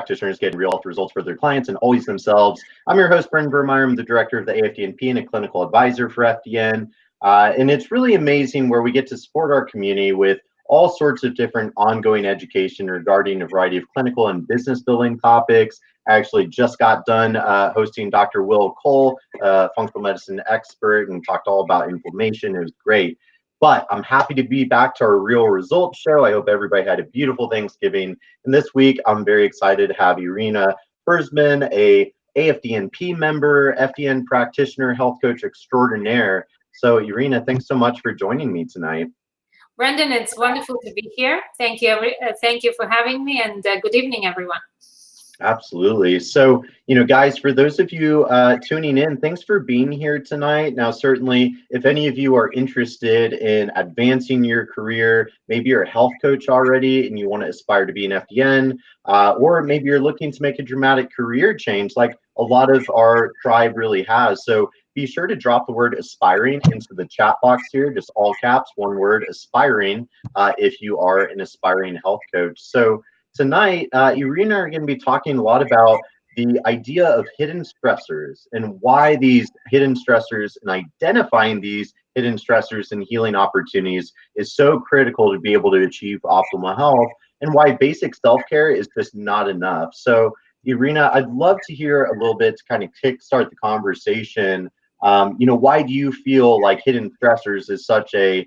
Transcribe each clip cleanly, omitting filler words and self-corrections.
practitioners getting real health results for their clients and always themselves. I'm your host, Brendan Vermeyer. I'm the director of the AFDNP and a clinical advisor for FDN. And it's really amazing where we get to support our community with all sorts of different ongoing education regarding a variety of clinical and business building topics. I actually just got done hosting Dr. Will Cole, functional medicine expert, and talked all about inflammation. It was great. But I'm happy to be back to our Real Results show. I hope everybody had a beautiful Thanksgiving. And this week, I'm very excited to have Irina Fursman, a AFDNP member, FDN practitioner, health coach extraordinaire. So Irina, thanks so much for joining me tonight. Brendan, it's wonderful to be here. Thank you for having me, and good evening, everyone. Absolutely. So, guys, for those of you tuning in, thanks for being here tonight. Now, certainly, if any of you are interested in advancing your career, maybe you're a health coach already and you want to aspire to be an FDN, or maybe you're looking to make a dramatic career change like a lot of our tribe really has. So be sure to drop the word aspiring into the chat box here, just all caps, one word, aspiring, if you are an aspiring health coach. So tonight, Irina and I are going to be talking a lot about the idea of hidden stressors and why these hidden stressors and identifying these hidden stressors and healing opportunities is so critical to be able to achieve optimal health, and why basic self-care is just not enough. So, Irina, I'd love to hear a little bit to kind of kickstart the conversation. Why do you feel like hidden stressors is such a,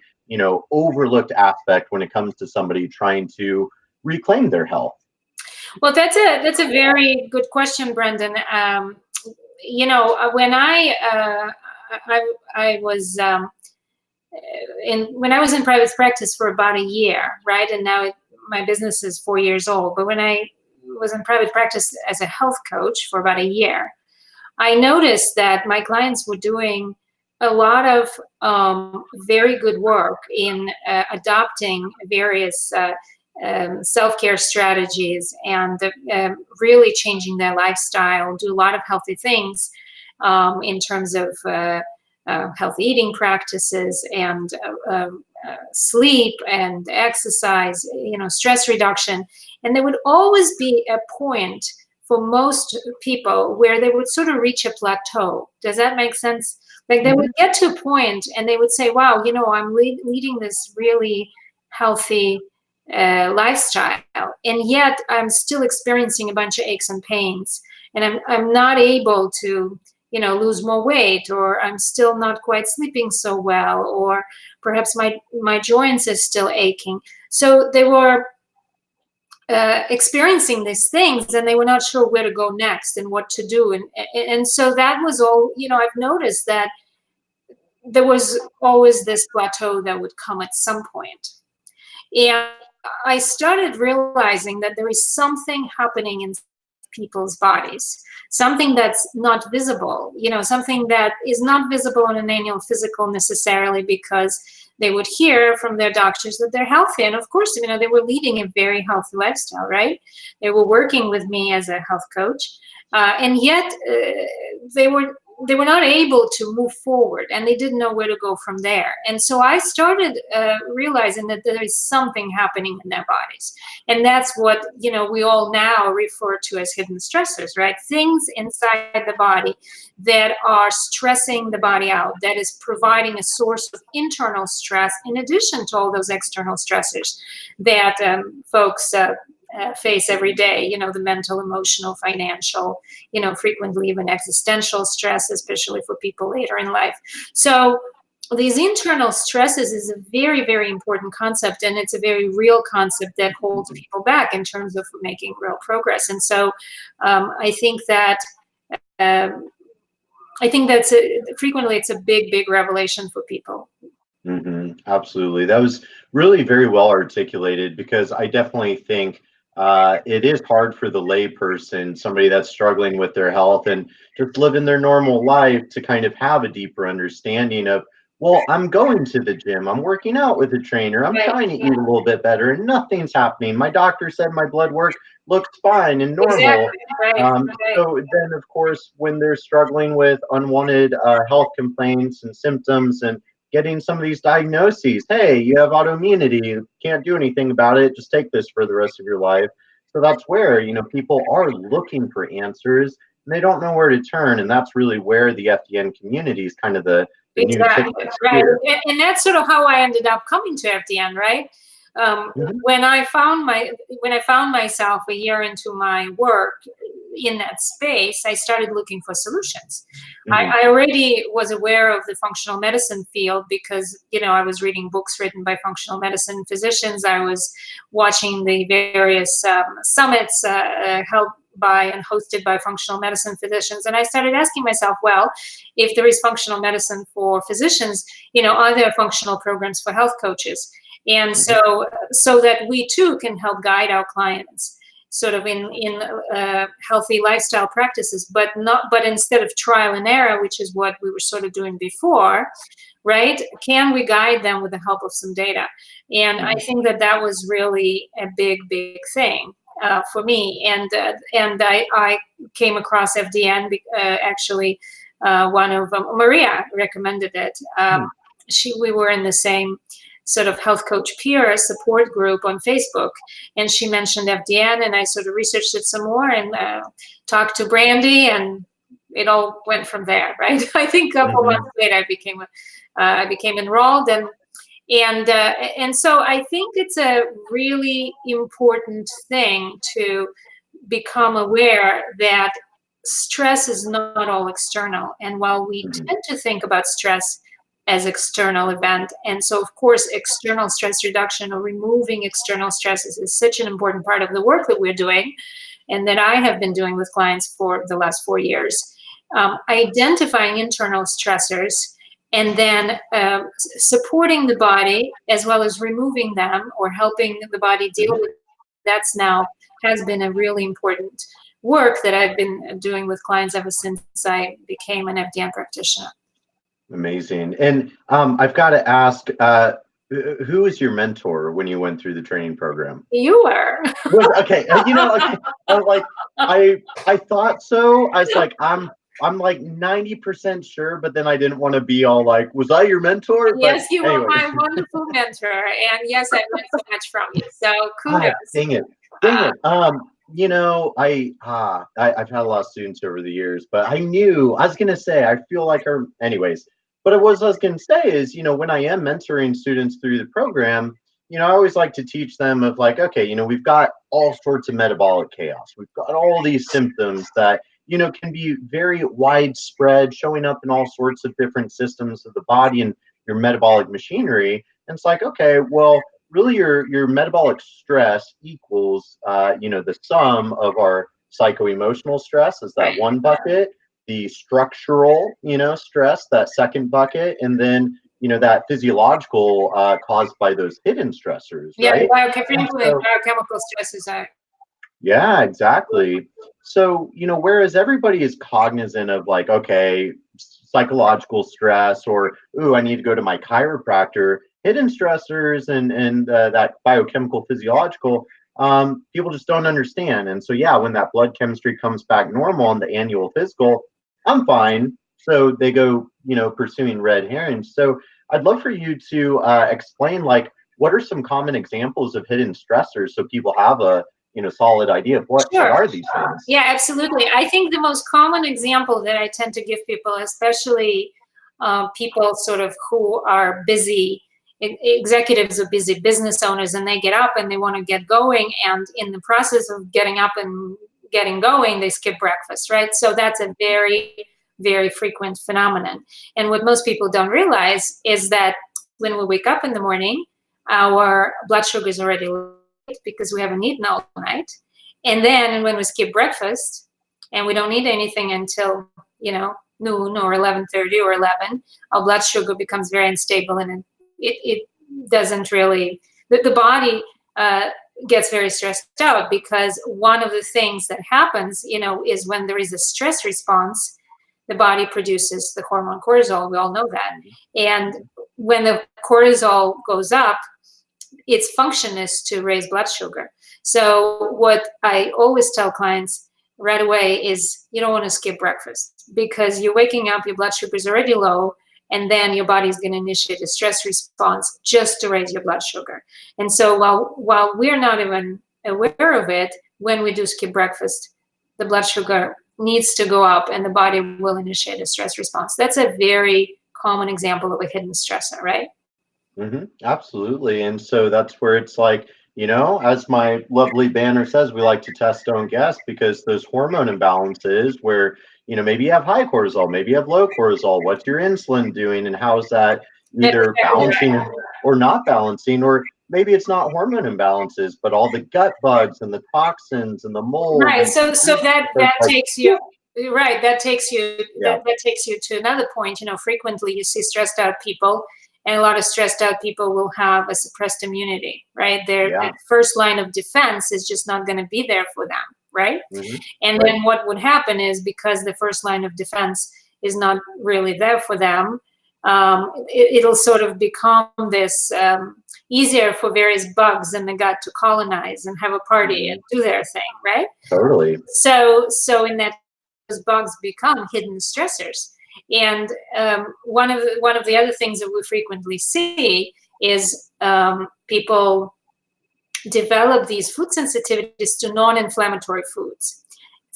overlooked aspect when it comes to somebody trying to reclaim their health? Well, that's a very good question, Brendan. When I was in private practice for about a year, right, and now my business is 4 years old. But when I was in private practice as a health coach for about a year, I noticed that my clients were doing a lot of very good work in adopting various self-care strategies and really changing their lifestyle, do a lot of healthy things in terms of healthy eating practices and sleep and exercise, stress reduction. And there would always be a point for most people where they would sort of reach a plateau. Does that make sense? Like they would get to a point and they would say, wow, I'm leading this really healthy lifestyle, and yet I'm still experiencing a bunch of aches and pains, and I'm not able to lose more weight, or I'm still not quite sleeping so well, or perhaps my joints are still aching. So they were experiencing these things, and they were not sure where to go next and what to do, and so that was all. I've noticed that there was always this plateau that would come at some point. And I started realizing that there is something happening in people's bodies, something that's not visible, something that is not visible on an annual physical necessarily, because they would hear from their doctors that they're healthy. And of course, they were leading a very healthy lifestyle, right? They were working with me as a health coach. And yet they were not able to move forward, and they didn't know where to go from there. And so I started realizing that there is something happening in their bodies. And that's what, we all now refer to as hidden stressors, right? Things inside the body that are stressing the body out, that is providing a source of internal stress in addition to all those external stressors that folks face every day, the mental, emotional, financial, frequently even existential stress, especially for people later in life. So these internal stresses is a very, very important concept, and it's a very real concept that holds people back in terms of making real progress. And so I think that's frequently it's a big, big revelation for people. Mm-hmm. Absolutely. That was really very well articulated, because I definitely think it is hard for the layperson, somebody that's struggling with their health and just living their normal life, to kind of have a deeper understanding of, well, I'm going to the gym, I'm working out with a trainer, I'm trying to eat a little bit better, and nothing's happening. My doctor said my blood work looks fine and normal. Exactly. So then, of course, when they're struggling with unwanted health complaints and symptoms, and getting some of these diagnoses, hey, you have autoimmunity, you can't do anything about it, just take this for the rest of your life. So that's where, people are looking for answers and they don't know where to turn. And that's really where the FDN community is kind of the new tip Exactly, of the right. spear. And that's sort of how I ended up coming to FDN, right? Mhm. When I found myself a year into my work in that space, I started looking for solutions. Mhm. I already was aware of the functional medicine field because, I was reading books written by functional medicine physicians. I was watching the various summits held by and hosted by functional medicine physicians. And I started asking myself, well, if there is functional medicine for physicians, are there functional programs for health coaches? And so that we too can help guide our clients sort of in healthy lifestyle practices, but instead of trial and error, which is what we were sort of doing before, right? Can we guide them with the help of some data? And I think that was really a big thing for me. And I came across FDN actually. One of Maria recommended it. We were in the same sort of health coach peer support group on Facebook, and she mentioned FDN, and I sort of researched it some more and talked to Brandy, and it all went from there, right? I think a couple months later, I became enrolled, and so I think it's a really important thing to become aware that stress is not all external. And while we tend to think about stress as external event, and so of course external stress reduction or removing external stresses is such an important part of the work that we're doing and that I have been doing with clients for the last 4 years, identifying internal stressors and then supporting the body as well as removing them or helping the body deal with that's now has been a really important work that I've been doing with clients ever since I became an FDN practitioner. Amazing. And I've got to ask, who was your mentor when you went through the training program? You were. Okay, I thought so. I was like, I'm like 90% sure, but then I didn't want to be all like, was I your mentor? Yes, But you anyway. were my wonderful mentor, and yes, I learned so much from you. So kudos. Dang it. I've had a lot of students over the years, but I was gonna say I feel like anyways. But I was gonna say is, when I am mentoring students through the program, I always like to teach them of like, okay, we've got all sorts of metabolic chaos. We've got all these symptoms that, can be very widespread, showing up in all sorts of different systems of the body and your metabolic machinery. And it's like, okay, well, really your metabolic stress equals the sum of our psycho-emotional stress is that one bucket, the structural stress, that second bucket, and then that physiological caused by those hidden stressors, right? Biochemical stresses are. Yeah, exactly. So, whereas everybody is cognizant of like, okay, psychological stress or, ooh, I need to go to my chiropractor, hidden stressors and that biochemical, physiological, people just don't understand. And so, yeah, when that blood chemistry comes back normal on the annual physical, I'm fine. So they go, pursuing red herrings. So I'd love for you to explain, like, what are some common examples of hidden stressors so people have a solid idea of what are these things? Yeah, absolutely. I think the most common example that I tend to give people, especially people sort of who are busy, executives or busy business owners, and they get up and they want to get going, and in the process of getting up and getting going, they skip breakfast, right? So that's a very, very frequent phenomenon. And what most people don't realize is that when we wake up in the morning, our blood sugar is already low because we haven't eaten all night. And then when we skip breakfast and we don't eat anything until, noon or 11:30 or 11, our blood sugar becomes very unstable and it doesn't really, the body gets very stressed out because one of the things that happens, is when there is a stress response, the body produces the hormone cortisol. We all know that. And when the cortisol goes up, its function is to raise blood sugar. So what I always tell clients right away is you don't want to skip breakfast because you're waking up, your blood sugar is already low, and then your body's going to initiate a stress response just to raise your blood sugar. And so while we're not even aware of it, when we do skip breakfast, the blood sugar needs to go up and the body will initiate a stress response. That's a very common example of a hidden stressor, right? Absolutely. And so that's where it's like, as my lovely banner says, we like to test, don't guess, because those hormone imbalances where, maybe you have high cortisol, maybe you have low cortisol, what's your insulin doing, and how is that That's either exactly balancing right. or not balancing, or maybe it's not hormone imbalances, but all the gut bugs and the toxins and the mold. Right. And So that it's like, takes you right. That takes you yeah, that takes you to another point. Frequently you see stressed out people, and a lot of stressed out people will have a suppressed immunity. Right. Their yeah, first line of defense is just not going to be there for them. Right. And right, then what would happen is, because the first line of defense is not really there for them, it'll sort of become this easier for various bugs in the gut to colonize and have a party and do their thing, right? totally, So in that, those bugs become hidden stressors. And one of the other things that we frequently see is people develop these food sensitivities to non-inflammatory foods,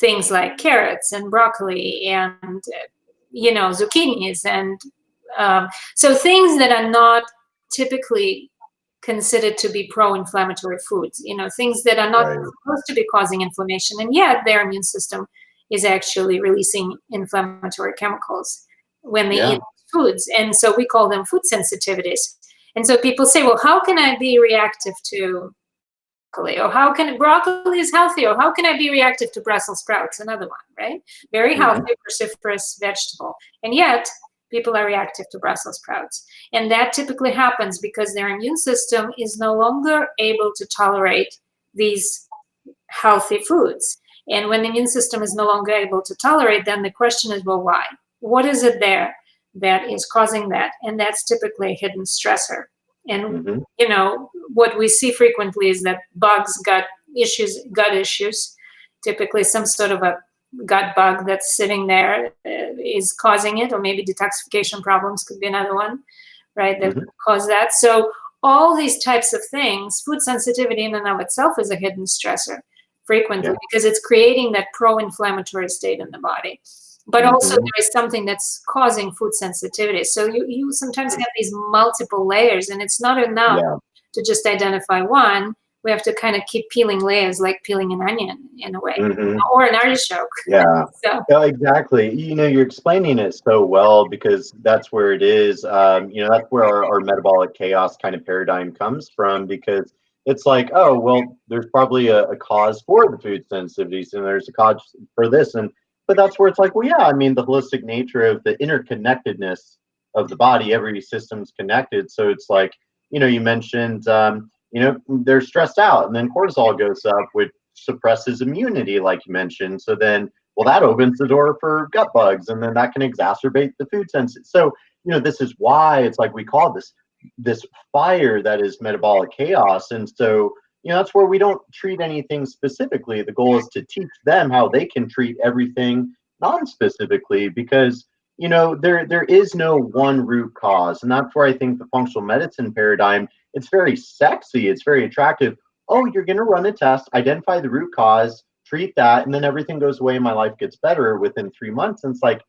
things like carrots and broccoli and zucchinis, and so things that are not typically considered to be pro-inflammatory foods, things that are not right, supposed to be causing inflammation, and yet their immune system is actually releasing inflammatory chemicals when they yeah, eat foods. And so we call them food sensitivities. And so people say, well, how can I be reactive to broccoli? Or how can broccoli is healthy? Or how can I be reactive to Brussels sprouts? Another one, right? Very healthy, cruciferous vegetable. And yet people are reactive to Brussels sprouts. And that typically happens because their immune system is no longer able to tolerate these healthy foods. And when the immune system is no longer able to tolerate, then the question is, well, why? What is it there that is causing that? And that's typically a hidden stressor. And, what we see frequently is that bugs, gut issues, typically some sort of a gut bug that's sitting there is causing it, or maybe detoxification problems could be another one, right, that cause that. So all these types of things, food sensitivity in and of itself is a hidden stressor frequently, because it's creating that pro-inflammatory state in the body. But also there is something that's causing food sensitivity. So you sometimes have these multiple layers, and it's not enough to just identify one. We have to kind of keep peeling layers, like peeling an onion in a way, or an artichoke. Yeah. So Yeah, exactly. You're explaining it so well, because that's where it is. That's where our metabolic chaos kind of paradigm comes from, because it's like, oh, well, there's probably a cause for the food sensitivities, and there's a cause for this. But that's where it's like, well, yeah, I mean, the holistic nature of the interconnectedness of the body, every system's connected. So it's like, you mentioned, they're stressed out, and then cortisol goes up, which suppresses immunity, like you mentioned. So then, well, that opens the door for gut bugs, and then that can exacerbate the food sensitivity. So, this is why it's like we call this fire that is metabolic chaos. And so, that's where we don't treat anything specifically. The goal is to teach them how they can treat everything non-specifically, because there is no one root cause. And that's where I think the functional medicine paradigm, it's very sexy, it's very attractive. Oh, you're going to run a test, identify the root cause, treat that, and then everything goes away and my life gets better within 3 months. And it's like,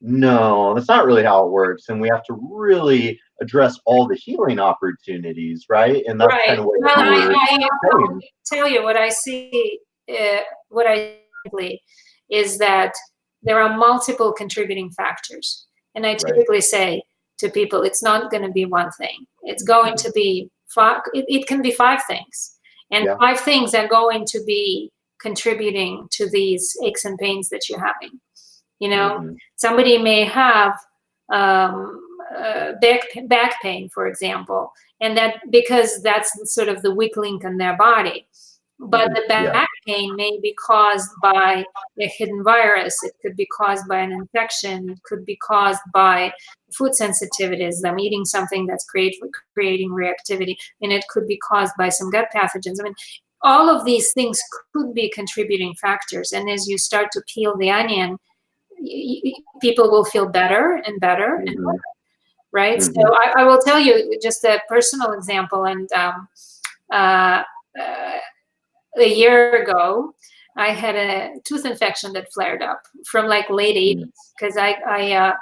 no, that's not really how it works. And we have to really address all the healing opportunities, right? And that's kind right. of what Well, you were I saying. tell you what I see. What I see is that there are multiple contributing factors, and I Right. typically say to people, it's not going to be one thing. It's going to be five. It can be five things, and Yeah. 5 things are going to be contributing to these aches and pains that you're having. Somebody may have back pain, for example, and that because that's sort of the weak link in their body. But the Yeah. back pain may be caused by a hidden virus. It could be caused by an infection. It could be caused by food sensitivities, them eating something that's creating reactivity. And it could be caused by some gut pathogens. I mean, all of these things could be contributing factors. And as you start to peel the onion, people will feel better and better and better, right? So I will tell you just a personal example. And a year ago, I had a tooth infection that flared up from like late 80s, because I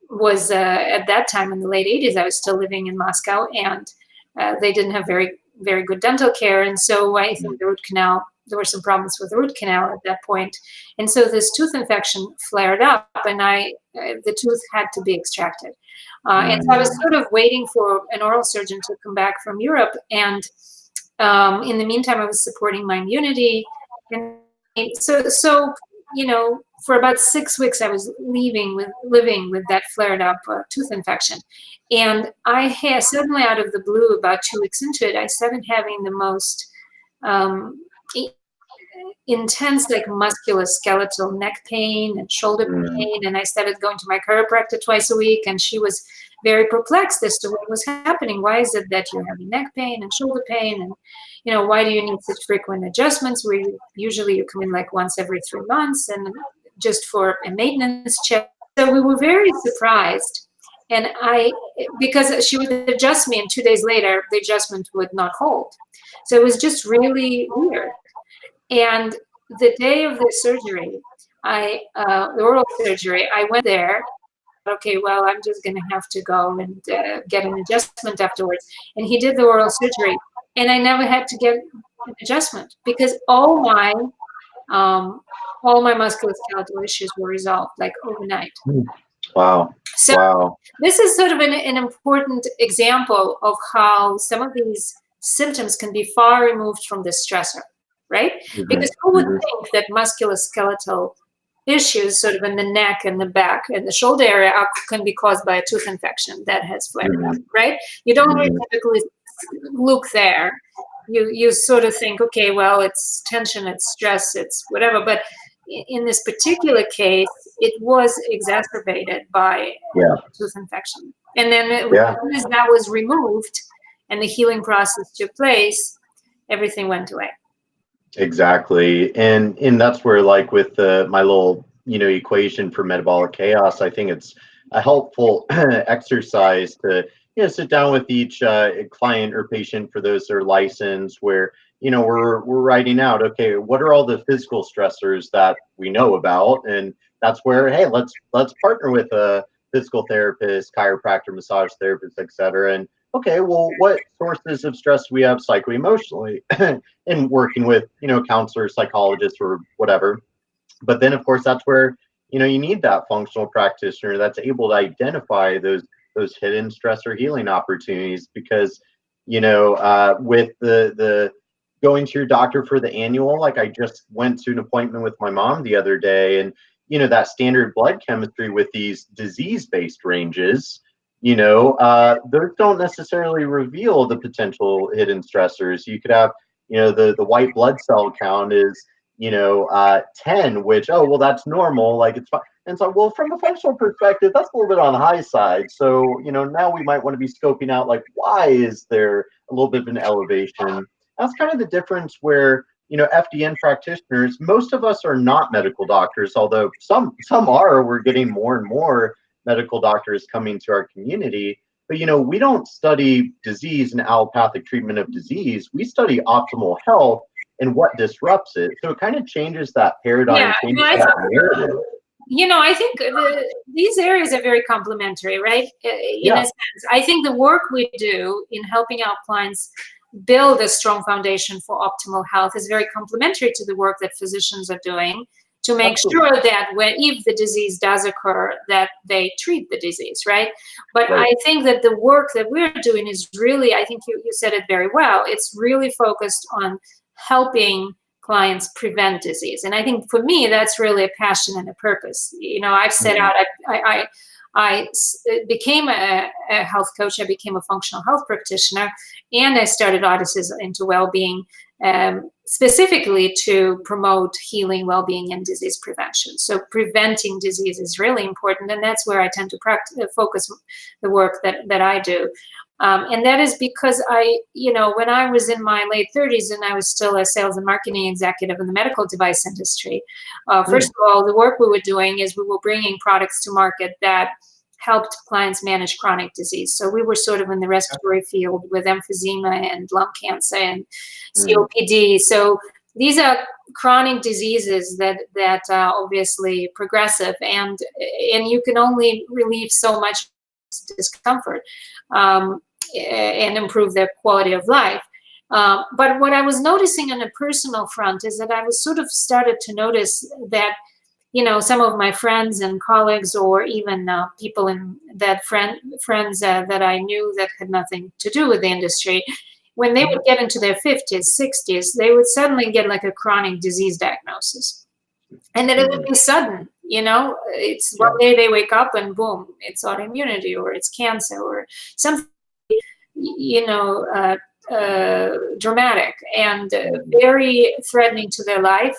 was at that time in the late 80s, I was still living in Moscow, and they didn't have very good dental care. And so I think the root canal, there were some problems with the root canal at that point. And so this tooth infection flared up, and the tooth had to be extracted. And so I was sort of waiting for an oral surgeon to come back from Europe. And in the meantime, I was supporting my immunity. And so for about 6 weeks, I was living with that flared up tooth infection. And I had suddenly, out of the blue, about 2 weeks into it, I started having the most intense, like, musculoskeletal neck pain and shoulder pain. And I started going to my chiropractor twice a week, and she was very perplexed as to what was happening. Why is it that you're having neck pain and shoulder pain? And, why do you need such frequent adjustments, where usually you come in like once every 3 months and just for a maintenance check? So we were very surprised. And because she would adjust me, and 2 days later, the adjustment would not hold. So it was just really weird. And the day of the surgery, the oral surgery, I went there. Okay, well, I'm just going to have to go and get an adjustment afterwards. And he did the oral surgery, and I never had to get an adjustment, because all my musculoskeletal issues were resolved, like, overnight. Wow. So wow. This is sort of an important example of how some of these symptoms can be far removed from the stressor, right? Because who would think that musculoskeletal issues sort of in the neck and the back and the shoulder area can be caused by a tooth infection that has flared up, right? You don't really typically look there. You sort of think, okay, well, it's tension, it's stress, it's whatever. But in this particular case, it was exacerbated by tooth infection. And then as that was removed and the healing process took place, everything went away. Exactly. And that's where, like, with my little, equation for metabolic chaos, I think it's a helpful exercise to, sit down with each client or patient, for those that are licensed, where, we're writing out, okay, what are all the physical stressors that we know about? And that's where, hey, let's partner with a physical therapist, chiropractor, massage therapist, etc. And okay, well, what sources of stress do we have psycho-emotionally? And working with, counselors, psychologists, or whatever. But then, of course, that's where, you need that functional practitioner that's able to identify those hidden stressor healing opportunities. Because, with the going to your doctor for the annual, like, I just went to an appointment with my mom the other day, and, that standard blood chemistry with these disease-based ranges, those don't necessarily reveal the potential hidden stressors. You could have, the white blood cell count is, 10, which, oh, well, that's normal, like, it's fine. And so, well, from a functional perspective, that's a little bit on the high side. So, now we might want to be scoping out, like, why is there a little bit of an elevation? That's kind of the difference where, FDN practitioners, most of us are not medical doctors, although some are. We're getting more and more medical doctors coming to our community. But, we don't study disease and allopathic treatment of disease. We study optimal health and what disrupts it. So it kind of changes that paradigm, changes that narrative. I think these areas are very complementary, right? In a sense, I think the work we do in helping our clients build a strong foundation for optimal health is very complementary to the work that physicians are doing to make sure that if the disease does occur, that they treat the disease, right? But I think that the work that we're doing is really, I think you said it very well, it's really focused on helping clients prevent disease. And I think for me, that's really a passion and a purpose. I've set out, I became a health coach, I became a functional health practitioner, and I started Odysseys into Wellbeing, specifically to promote healing, well-being, and disease prevention. So preventing disease is really important, and that's where I tend to focus the work that I do. And that is because when I was in my late 30s and I was still a sales and marketing executive in the medical device industry, first of all, the work we were doing is we were bringing products to market that helped clients manage chronic disease. So we were sort of in the respiratory field with emphysema and lung cancer and COPD. So these are chronic diseases that are obviously progressive, and you can only relieve so much discomfort and improve their quality of life. But what I was noticing on a personal front is that I was sort of started to notice that, you know, some of my friends and colleagues, or even people in that friends that I knew that had nothing to do with the industry, when they would get into their 50s, 60s, they would suddenly get like a chronic disease diagnosis. And then it would be sudden, you know, it's one day they wake up and boom, it's autoimmunity or it's cancer or something, you know, dramatic and very threatening to their life,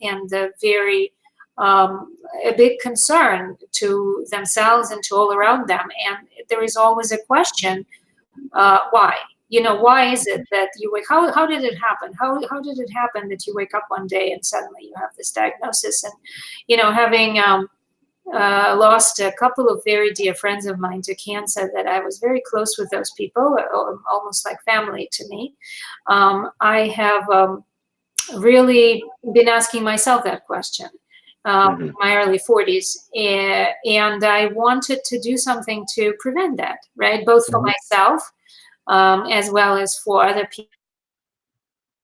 and very a big concern to themselves and to all around them. And there is always a question, why? You know, why is it that you wake? How did it happen? How did it happen that you wake up one day and suddenly you have this diagnosis? And you know, having lost a couple of very dear friends of mine to cancer, that I was very close with those people, almost like family to me. I have really been asking myself that question. In my early 40s, and I wanted to do something to prevent that, right? Both for myself as well as for other people.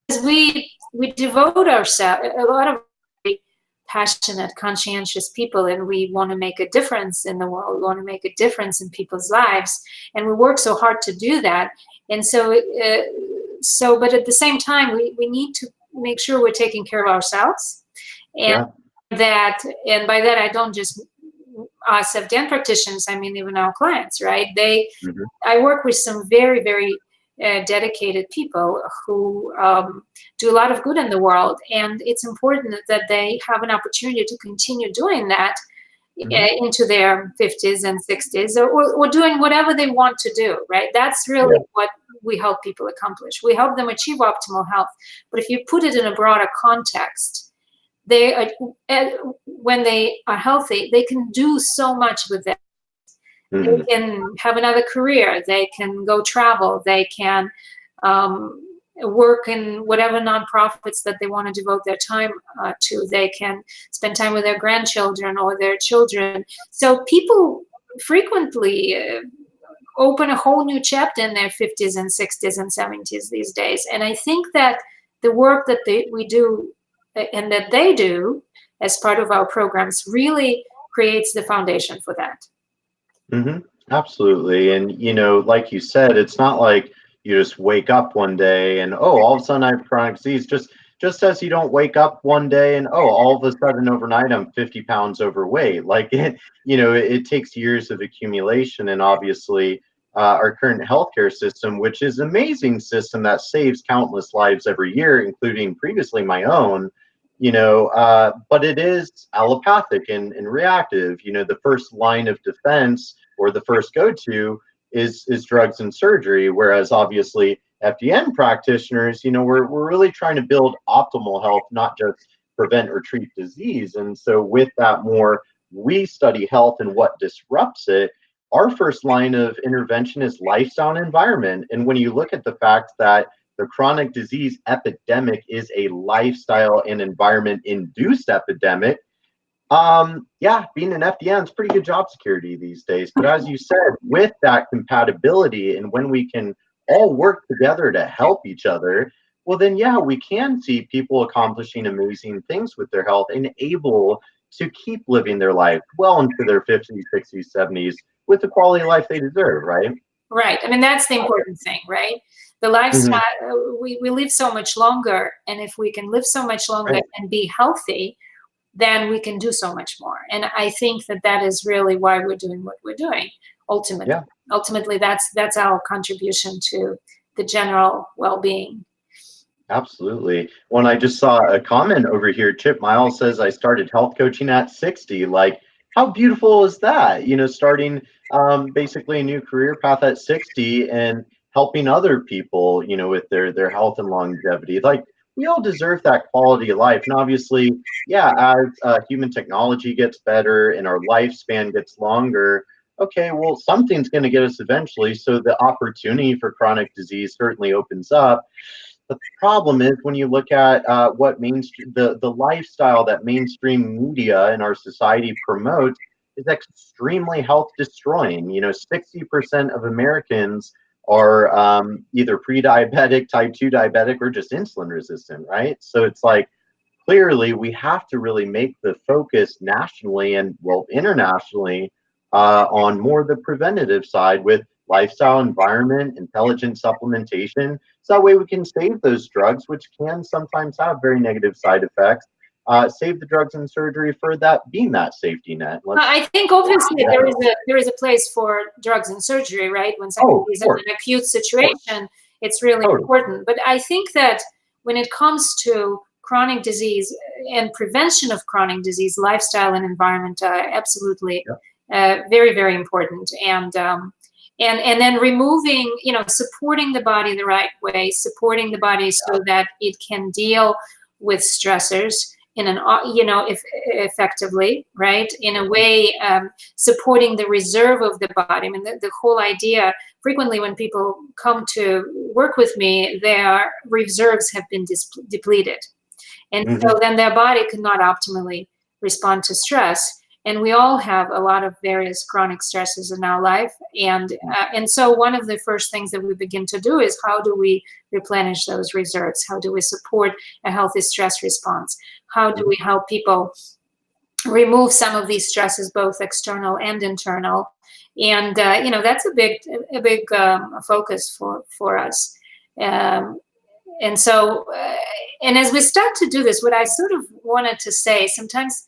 Because we devote ourselves, a lot of passionate, conscientious people, and we want to make a difference in the world. We want to make a difference in people's lives, and we work so hard to do that. And so, but at the same time, we need to make sure we're taking care of ourselves, and and by that I don't just us FDN practitioners, I mean even our clients, right? I work with some very, very dedicated people who do a lot of good in the world, and it's important that they have an opportunity to continue doing that into their 50s and 60s, or doing whatever they want to do, right? That's really what we help people accomplish. We help them achieve optimal health, but if you put it in a broader context, they are, when they are healthy, they can do so much with that. They can have another career. They can go travel. They can work in whatever nonprofits that they want to devote their time to. They can spend time with their grandchildren or their children. So people frequently open a whole new chapter in their 50s and 60s and 70s these days. And I think that the work that we do and that they do as part of our programs really creates the foundation for that. Absolutely. And, you know, like you said, it's not like you just wake up one day and, oh, all of a sudden I have chronic disease. Just as you don't wake up one day and, oh, all of a sudden overnight I'm 50 pounds overweight. Like, you know, it takes years of accumulation. And obviously our current healthcare system, which is an amazing system that saves countless lives every year, including previously my own, you know, but it is allopathic and reactive. You know, the first line of defense or the first go-to is drugs and surgery, whereas obviously FDN practitioners, you know, we're really trying to build optimal health, not just prevent or treat disease. And so with that more, we study health and what disrupts it. Our first line of intervention is lifestyle and environment. And when you look at the fact that the chronic disease epidemic is a lifestyle and environment induced epidemic, being an FDN is pretty good job security these days. But as you said, with that compatibility and when we can all work together to help each other, well then, we can see people accomplishing amazing things with their health and able to keep living their life well into their 50s, 60s, 70s with the quality of life they deserve, right? Right. I mean, that's the important thing, right? The lifestyle, we live so much longer. And if we can live so much longer and be healthy, then we can do so much more. And I think that is really why we're doing what we're doing. Ultimately, that's our contribution to the general well-being. Absolutely. When I just saw a comment over here, Chip Miles says, I started health coaching at 60. Like, how beautiful is that? You know, starting basically a new career path at 60 and helping other people, you know, with their health and longevity. Like, we all deserve that quality of life. And obviously, as human technology gets better and our lifespan gets longer, okay, well, something's going to get us eventually. So the opportunity for chronic disease certainly opens up. But the problem is when you look at what mainstream, the lifestyle that mainstream media in our society promotes is extremely health destroying. 60% of Americans are either pre-diabetic, type 2 diabetic, or just insulin resistant, right? So it's like, clearly we have to really make the focus nationally and, well, internationally, on more the preventative side with lifestyle, environment, intelligent supplementation. So that way we can save those drugs, which can sometimes have very negative side effects. Save the drugs and surgery for that being that safety net. I think obviously there is a place for drugs and surgery, right? When somebody is in an acute situation, it's really important. But I think that when it comes to chronic disease and prevention of chronic disease, lifestyle and environment are absolutely very, very important. And then removing, supporting the body the right way, supporting the body so that it can deal with stressors in an, if effectively, right? In a way, supporting the reserve of the body. I mean, the whole idea, frequently when people come to work with me, their reserves have been depleted. And so then their body could not optimally respond to stress. And we all have a lot of various chronic stresses in our life. And so one of the first things that we begin to do is, how do we replenish those reserves? How do we support a healthy stress response? How do we help people remove some of these stresses, both external and internal? And, that's a big focus for us. And so, and as we start to do this, what I sort of wanted to say, sometimes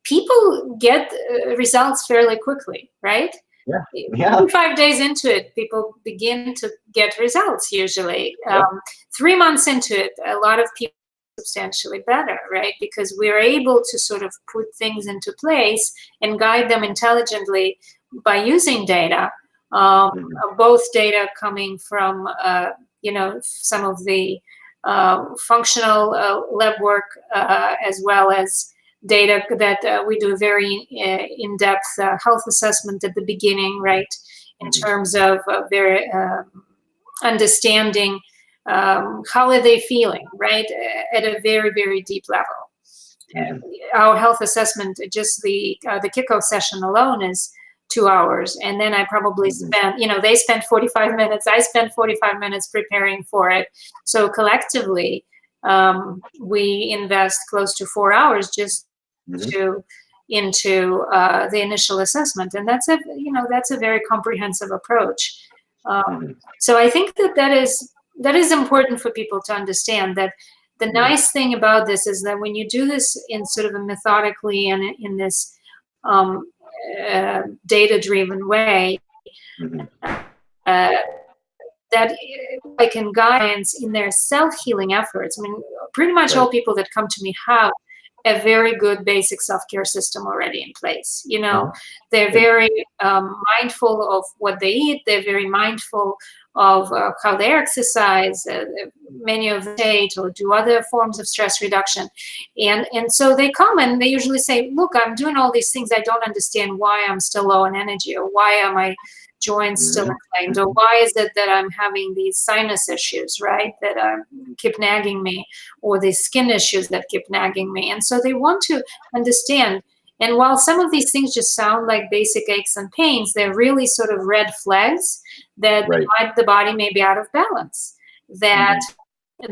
people get results fairly quickly, right? Yeah. 5 days into it, people begin to get results usually. 3 months into it, a lot of people are substantially better, right? Because we're able to sort of put things into place and guide them intelligently by using data, both data coming from, some of the functional lab work, as well as data that we do very in-depth health assessment at the beginning, right? In terms of their understanding how are they feeling, right? At a very, very deep level. Our health assessment, just the kickoff session alone is 2 hours. And then I probably spent, they spent 45 minutes, I spent 45 minutes preparing for it. So collectively, we invest close to 4 hours just into the initial assessment. And that's a very comprehensive approach. So I think that is important for people to understand, that the nice thing about this is that when you do this in sort of a methodically and in this data-driven way, that I can guide in their self-healing efforts. I mean, pretty much all people that come to me have a very good basic self-care system already in place. They're very mindful of what they eat. They're very mindful of how they exercise. Many of them meditate or do other forms of stress reduction. And so they come and they usually say, look, I'm doing all these things. I don't understand why I'm still low in energy, or why are my joints still inflamed, or why is it that I'm having these sinus issues, right, that keep nagging me, or these skin issues that keep nagging me. And so they want to understand. And while some of these things just sound like basic aches and pains, they're really sort of red flags that the body may be out of balance, that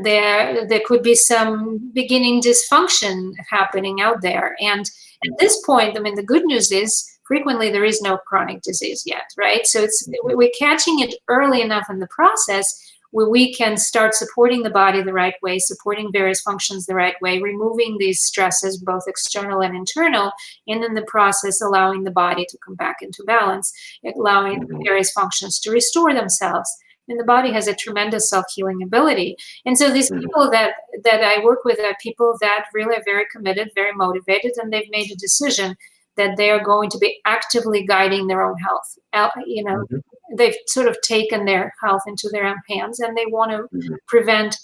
there could be some beginning dysfunction happening out there. And at this point, I mean, the good news is frequently there is no chronic disease yet, right? So we're catching it early enough in the process where we can start supporting the body the right way, supporting various functions the right way, removing these stresses, both external and internal, and in the process allowing the body to come back into balance, allowing various functions to restore themselves. And the body has a tremendous self-healing ability. And so these people that I work with are people that really are very committed, very motivated, and they've made a decision that they are going to be actively guiding their own health. They've sort of taken their health into their own hands, and they want to prevent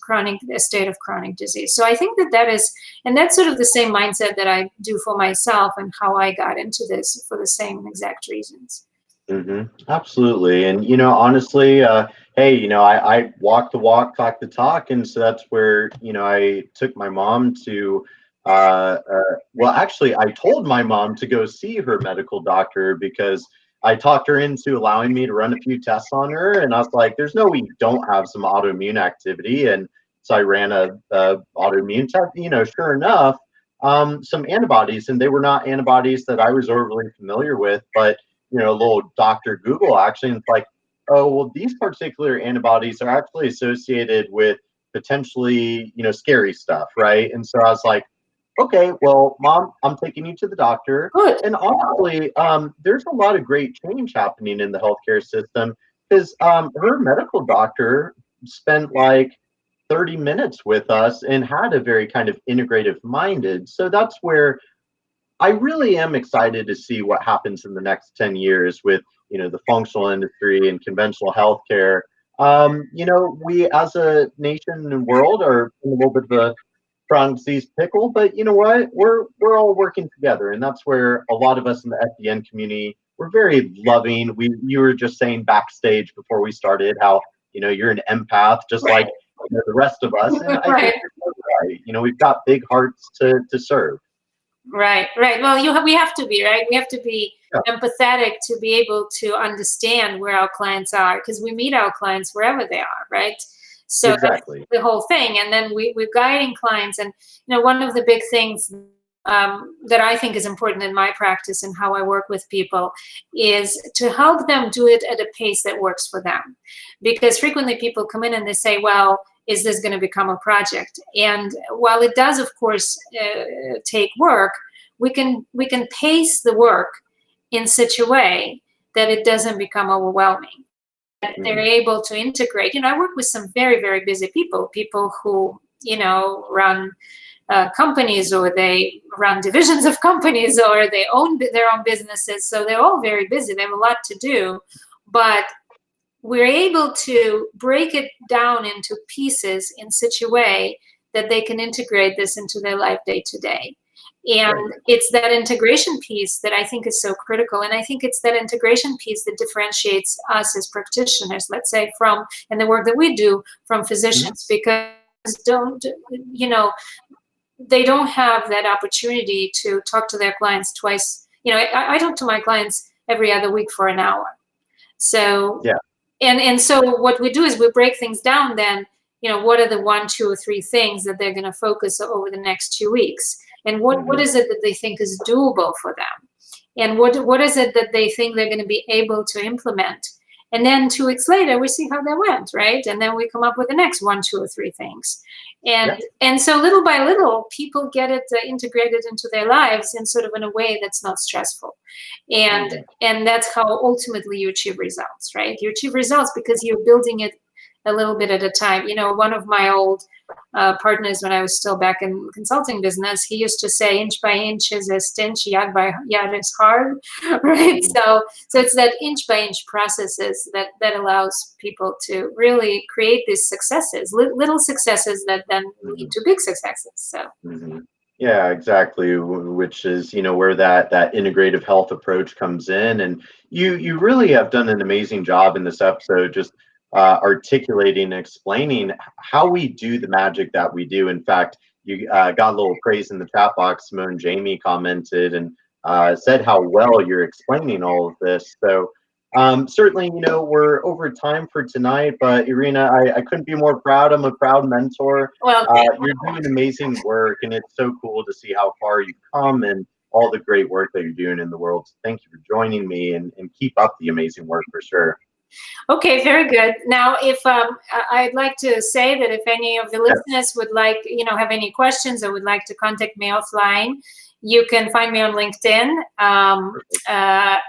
a state of chronic disease. So I think that is, and that's sort of the same mindset that I do for myself and how I got into this for the same exact reasons. Absolutely. And, honestly, hey, I walk the walk, talk the talk. And so that's where, I took my mom to, well, actually, I told my mom to go see her medical doctor because I talked her into allowing me to run a few tests on her. And I was like, there's no way you don't have some autoimmune activity. And so I ran a autoimmune test, sure enough, some antibodies, and they were not antibodies that I was overly familiar with, but a little Dr. Google actually, and it's like, oh, well, these particular antibodies are actually associated with potentially, scary stuff, right? And so I was like, okay, well, mom, I'm taking you to the doctor. Good. And honestly, there's a lot of great change happening in the healthcare system because her medical doctor spent like 30 minutes with us and had a very kind of integrative minded. So that's where I really am excited to see what happens in the next 10 years with, the functional industry and conventional healthcare. We as a nation and world are in a little bit of a chronic disease pickle, but you know what? We're all working together, and that's where a lot of us in the FDN community, we're very loving. You were just saying backstage before we started how you're an empath, just like the rest of us, and I think Right. you're so right. We've got big hearts to serve. Right, right. Well, we have to be, right. We have to be Yeah, empathetic to be able to understand where our clients are, because we meet our clients wherever they are, right? So that's exactly. the whole thing. And then we're guiding clients. And one of the big things that I think is important in my practice and how I work with people is to help them do it at a pace that works for them. Because frequently people come in and they say, well, is this going to become a project? And while it does, of course, take work, we can pace the work in such a way that it doesn't become overwhelming. That they're Mhm. able to integrate. I work with some very, very busy people who, run companies, or they run divisions of companies, or they own their own businesses. So they're all very busy. They have a lot to do, but we're able to break it down into pieces in such a way that they can integrate this into their life day to day. And Right. it's that integration piece that I think is so critical. And I think it's that integration piece that differentiates us as practitioners, let's say, from, and the work that we do, from Mhm. physicians, because don't, they don't have that opportunity to talk to their clients twice. I talk to my clients every other week for an hour. So, Yeah. and so what we do is we break things down then, what are the 1, 2, or 3 things that they're going to focus over the next 2 weeks? And what Mhm. is it that they think is doable for them? And what is it that they think they're going to be able to implement? And then 2 weeks later, we see how they went, right? And then we come up with the next 1, 2, or 3 things. And Yeah. and so little by little, people get it integrated into their lives in sort of in a way that's not stressful. And Mhm. and that's how ultimately you achieve results, right? You achieve results because you're building it a little bit at a time. One of my old partners, when I was still back in consulting business, he used to say, inch by inch is a stench, yard by yard is hard, right? Mhm. So it's that inch by inch processes that allows people to really create these successes, little successes that then lead Mhm. to big successes. So Mhm. Yeah, exactly. Which is, where that integrative health approach comes in, and you really have done an amazing job in this episode, just articulating and explaining how we do the magic that we do. In fact, you got a little praise in the chat box. Simone Jamie commented and said how well you're explaining all of this. So certainly, we're over time for tonight, but Irina, I couldn't be more proud. I'm a proud mentor. well, You're doing amazing work, and it's so cool to see how far you've come and all the great work that you're doing in the world. So thank you for joining me, and keep up the amazing work for sure. okay, very good. Now, if I'd like to say that if any of the Yeah, listeners would like, have any questions or would like to contact me offline, you can find me on LinkedIn perfect.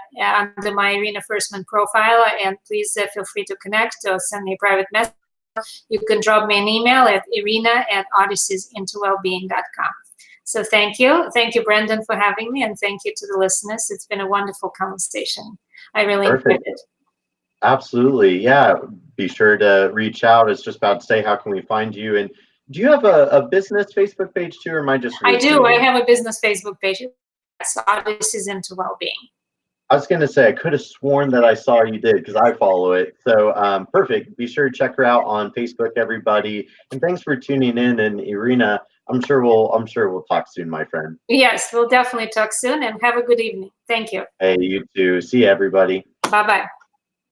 under my Irina Fursman profile, and please feel free to connect or send me a private message. You can drop me an email at irina@odysseysintowellbeing.com. So thank you, Brendan, for having me, and thank you to the listeners. It's been a wonderful conversation. I really enjoyed Perfect. it. Absolutely. Yeah. Be sure to reach out. It's just about to say, how can we find you? And do you have a business Facebook page too, or am I just I do. I hallucinating? have a business Facebook page. Yes, Odysseys into Wellbeing. I was going to say, I could have sworn that I saw you did because I follow it. So perfect. Be sure to check her out on Facebook, everybody. And thanks for tuning in. And Irina, I'm sure we'll talk soon, my friend. Yes, we'll definitely talk soon, and have a good evening. Thank you. Hey, you too. See you, everybody. Bye-bye.